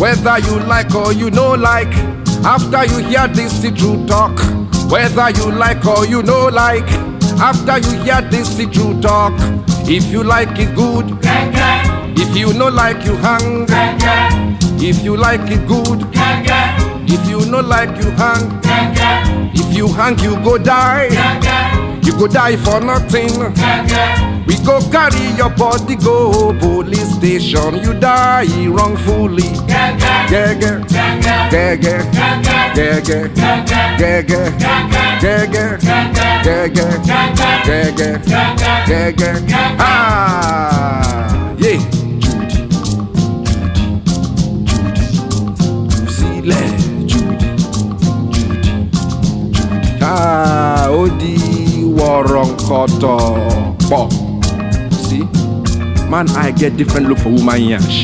Whether you like or you no like, after you hear this the true talk. Whether you like or you no like, after you hear this the true talk. If you like it good, if you no like you hang. If you like it good, if you no like you hang. If you hang you go die, you go die for nothing. We go carry your body go police station, you die wrongfully. Gege, gege, gege, gege, gege, gege, gege, gege. Ah, yeah. Ah, Odi Waronkoto. See, man, I get different look for woman yash.